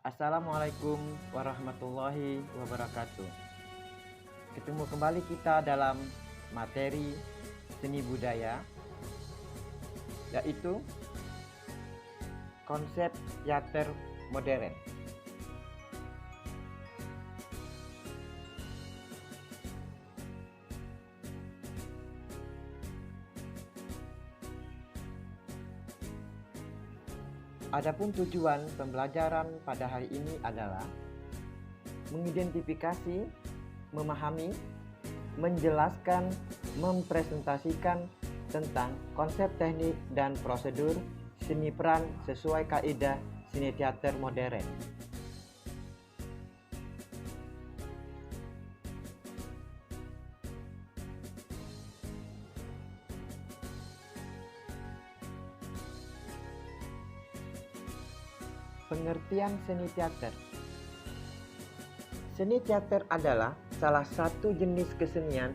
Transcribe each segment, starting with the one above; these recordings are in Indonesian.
Assalamualaikum warahmatullahi wabarakatuh. Ketemu kembali kita dalam materi seni budaya, yaitu konsep teater modern. Adapun tujuan pembelajaran pada hari ini adalah mengidentifikasi, memahami, menjelaskan, mempresentasikan tentang konsep teknik dan prosedur seni peran sesuai kaidah seni teater modern. Pengertian seni teater. Seni teater adalah salah satu jenis kesenian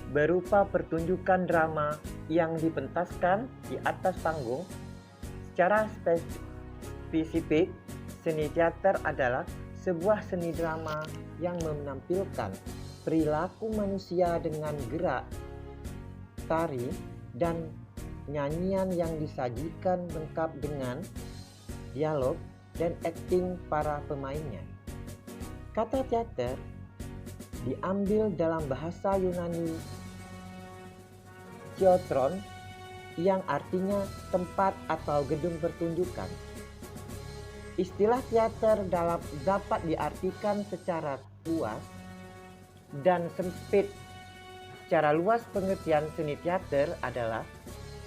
berupa pertunjukan drama yang dipentaskan di atas panggung. Secara spesifik, seni teater adalah sebuah seni drama yang menampilkan perilaku manusia dengan gerak, tari, dan nyanyian yang disajikan lengkap dengan dialog dan akting para pemainnya. Kata teater diambil dalam bahasa Yunani theatron yang artinya tempat atau gedung pertunjukan. Istilah teater dapat diartikan secara luas dan sempit. Secara luas, pengertian seni teater adalah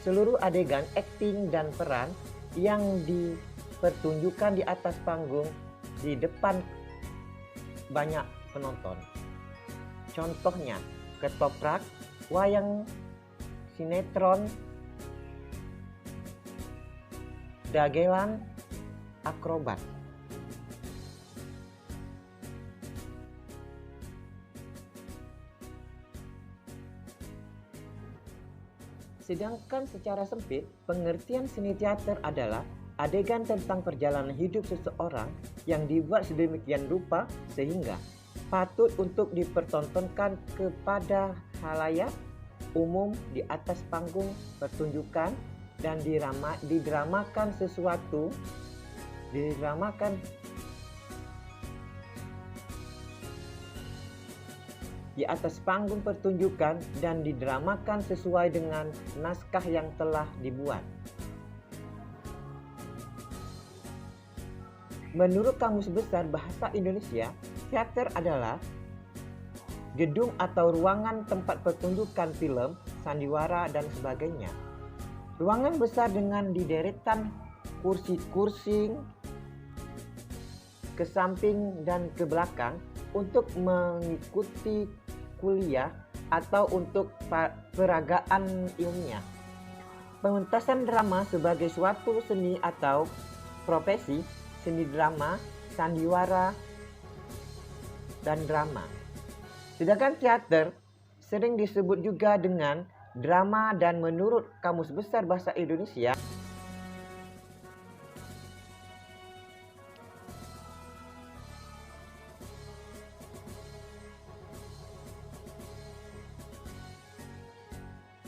seluruh adegan akting dan peran yang dipertunjukkan di atas panggung di depan banyak penonton. Contohnya ketoprak, wayang, sinetron, dagelan, akrobat. Sedangkan secara sempit, pengertian seni teater adalah adegan tentang perjalanan hidup seseorang yang dibuat sedemikian rupa sehingga patut untuk dipertontonkan kepada khalayak umum di atas panggung pertunjukan dan didramakan di atas panggung pertunjukan dan didramakan sesuai dengan naskah yang telah dibuat. Menurut Kamus Besar Bahasa Indonesia, teater adalah gedung atau ruangan tempat pertunjukan film, sandiwara, dan sebagainya. Ruangan besar dengan dideretan kursi-kursi ke samping dan ke belakang untuk mengikuti kuliah atau untuk peragaan ilmiah. Pementasan drama sebagai suatu seni atau profesi, seni drama, sandiwara, dan drama. Sedangkan teater sering disebut juga dengan drama dan menurut Kamus Besar Bahasa Indonesia,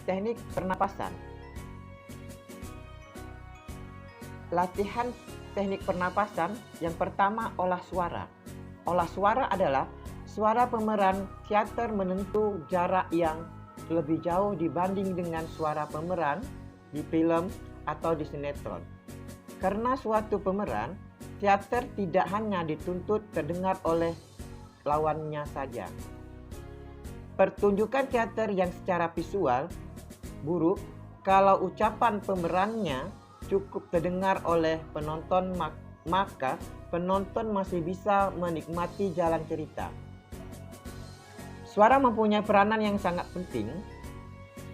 teknik pernapasan. Latihan teknik pernapasan yang pertama, olah suara. Olah suara adalah suara pemeran teater menempuh jarak yang lebih jauh dibanding dengan suara pemeran di film atau di sinetron. Karena suatu pemeran teater tidak hanya dituntut terdengar oleh lawannya saja. Pertunjukan teater yang secara visual buruk kalau ucapan pemerannya cukup terdengar oleh penonton, maka penonton masih bisa menikmati jalan cerita. Suara mempunyai peranan yang sangat penting.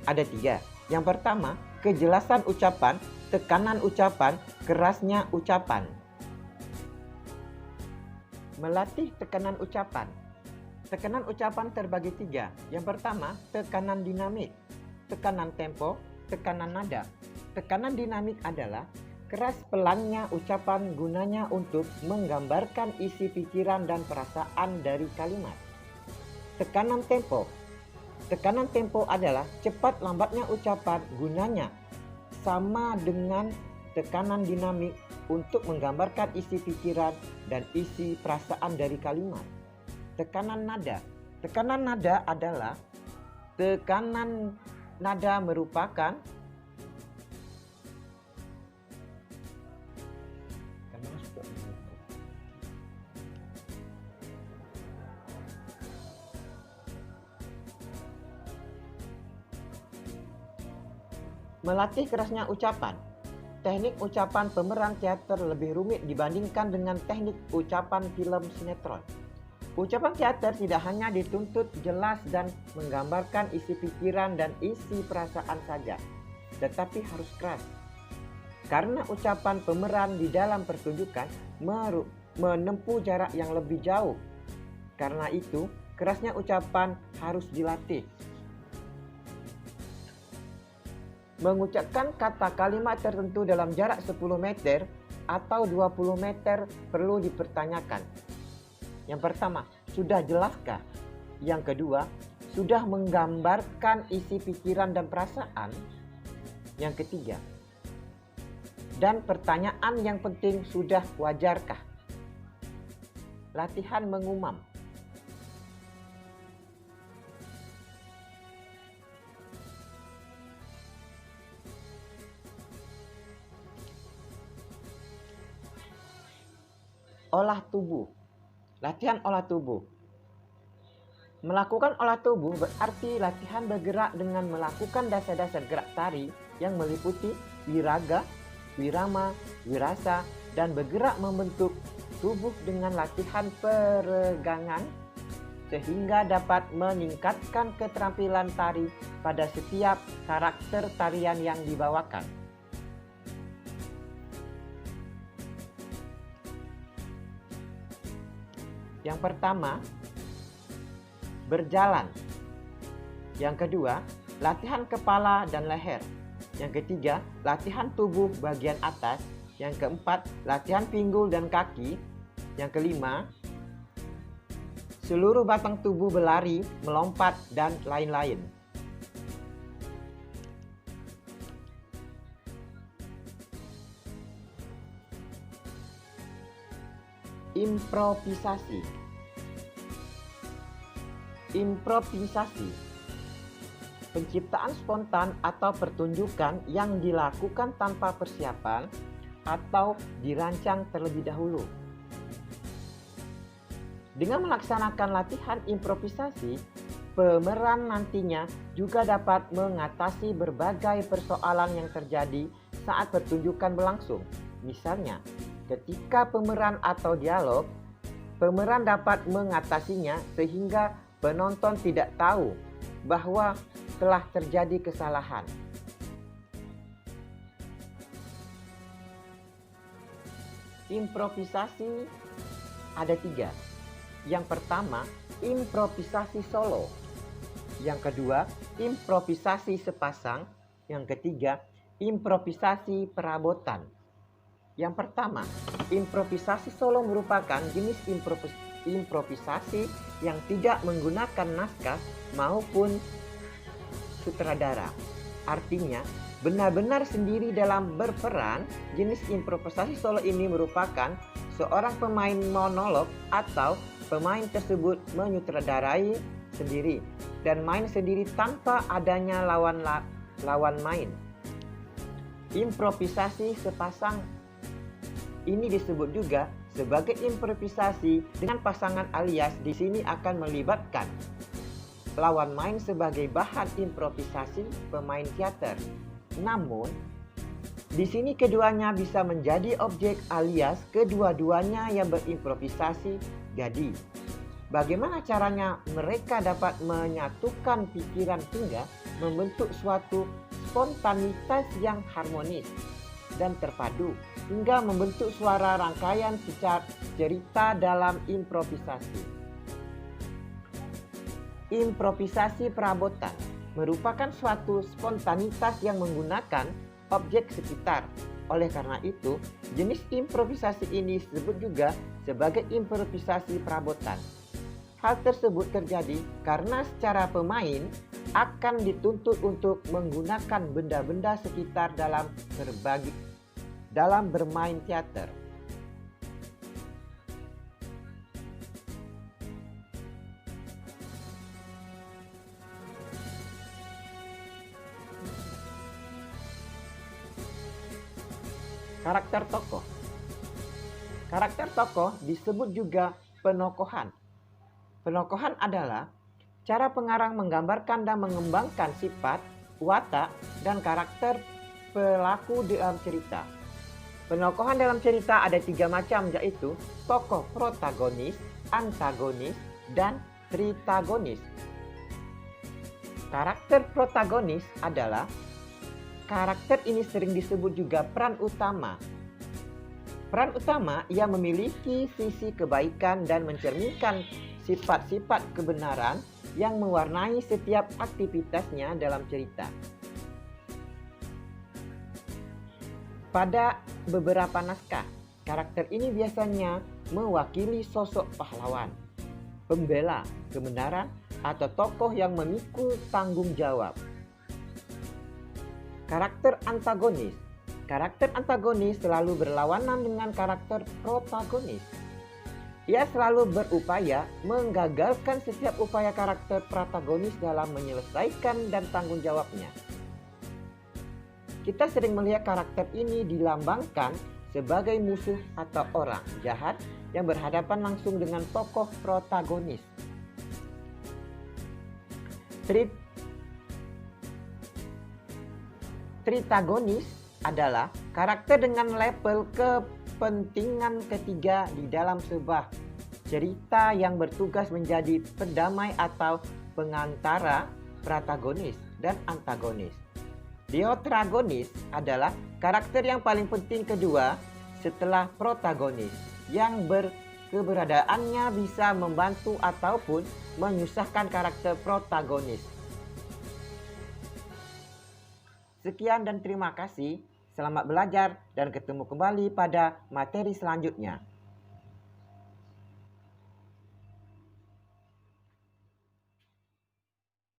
Ada 3. Yang pertama, kejelasan ucapan, tekanan ucapan, kerasnya ucapan. Melatih tekanan ucapan. Tekanan ucapan terbagi 3. Yang pertama, tekanan dinamik, tekanan tempo, tekanan nada. Tekanan dinamik adalah Keras pelannya ucapan gunanya untuk menggambarkan isi pikiran dan perasaan dari kalimat. Tekanan tempo. Tekanan tempo adalah cepat lambatnya ucapan, gunanya sama dengan tekanan dinamik untuk menggambarkan isi pikiran dan isi perasaan dari kalimat. Tekanan nada. Tekanan nada adalah tekanan nada merupakan melatih kerasnya ucapan. Teknik ucapan pemeran teater lebih rumit dibandingkan dengan teknik ucapan film sinetron. Ucapan teater tidak hanya dituntut jelas dan menggambarkan isi pikiran dan isi perasaan saja, tetapi harus keras. Karena ucapan pemeran di dalam pertunjukan menempuh jarak yang lebih jauh. Karena itu, kerasnya ucapan harus dilatih. Mengucapkan kata kalimat tertentu dalam jarak 10 meter atau 20 meter perlu dipertanyakan. Yang pertama, sudah jelaskah? Yang kedua, sudah menggambarkan isi pikiran dan perasaan? Yang ketiga, dan pertanyaan yang penting, sudah wajarkah? Latihan mengumam. Olah tubuh. Latihan olah tubuh. Melakukan olah tubuh berarti latihan bergerak dengan melakukan dasar-dasar gerak tari yang meliputi wiraga, wirama, wirasa, dan bergerak membentuk tubuh dengan latihan peregangan sehingga dapat meningkatkan keterampilan tari pada setiap karakter tarian yang dibawakan. Yang pertama, berjalan. Yang kedua, latihan kepala dan leher. Yang ketiga, latihan tubuh bagian atas. Yang keempat, latihan pinggul dan kaki. Yang kelima, seluruh batang tubuh berlari, melompat, dan lain-lain. Improvisasi. Improvisasi, penciptaan spontan atau pertunjukan yang dilakukan tanpa persiapan atau dirancang terlebih dahulu. Dengan melaksanakan latihan improvisasi, pemeran nantinya juga dapat mengatasi berbagai persoalan yang terjadi saat pertunjukan berlangsung. Misalnya, ketika pemeran atau dialog, pemeran dapat mengatasinya sehingga penonton tidak tahu bahwa telah terjadi kesalahan. Improvisasi ada 3. Yang pertama, improvisasi solo. Yang kedua, improvisasi sepasang. Yang ketiga, improvisasi perabotan. Yang pertama, improvisasi solo merupakan jenis improvisasi yang tidak menggunakan naskah maupun sutradara. Artinya, benar-benar sendiri dalam berperan. Jenis improvisasi solo ini merupakan seorang pemain monolog atau pemain tersebut menyutradarai sendiri dan main sendiri tanpa adanya lawan main. Improvisasi sepasang ini disebut juga sebagai improvisasi dengan pasangan, alias di sini akan melibatkan lawan main sebagai bahan improvisasi pemain teater. Namun, di sini keduanya bisa menjadi objek, alias kedua-duanya yang berimprovisasi jadi. Bagaimana caranya mereka dapat menyatukan pikiran hingga membentuk suatu spontanitas yang harmonis dan terpadu hingga membentuk suara rangkaian cerita dalam improvisasi. Improvisasi perabotan merupakan suatu spontanitas yang menggunakan objek sekitar Oleh karena itu, jenis improvisasi ini disebut juga sebagai improvisasi perabotan. Hal tersebut terjadi karena secara pemain akan dituntut untuk menggunakan benda-benda sekitar dalam bermain teater. Karakter tokoh. Karakter tokoh disebut juga penokohan. Penokohan adalah cara pengarang menggambarkan dan mengembangkan sifat, watak, dan karakter pelaku dalam cerita. Penokohan dalam cerita ada 3 macam, yaitu tokoh protagonis, antagonis, dan tritagonis. Karakter protagonis adalah karakter ini sering disebut juga peran utama. Peran utama ia memiliki sisi kebaikan dan mencerminkan sifat-sifat kebenaran yang mewarnai setiap aktivitasnya dalam cerita. Pada beberapa naskah, karakter ini biasanya mewakili sosok pahlawan, pembela kebenaran, atau tokoh yang memikul tanggung jawab. Karakter antagonis. Karakter antagonis selalu berlawanan dengan karakter protagonis. Ia selalu berupaya menggagalkan setiap upaya karakter protagonis dalam menyelesaikan dan tanggung jawabnya. Kita sering melihat karakter ini dilambangkan sebagai musuh atau orang jahat yang berhadapan langsung dengan tokoh protagonis. Tritagonis adalah karakter dengan level kepentingan ketiga di dalam sebuah cerita yang bertugas menjadi pendamai atau pengantara protagonis dan antagonis. Diotragonis adalah karakter yang paling penting kedua setelah protagonis, yang keberadaannya bisa membantu ataupun menyusahkan karakter protagonis. Sekian dan terima kasih. Selamat belajar dan ketemu kembali pada materi selanjutnya.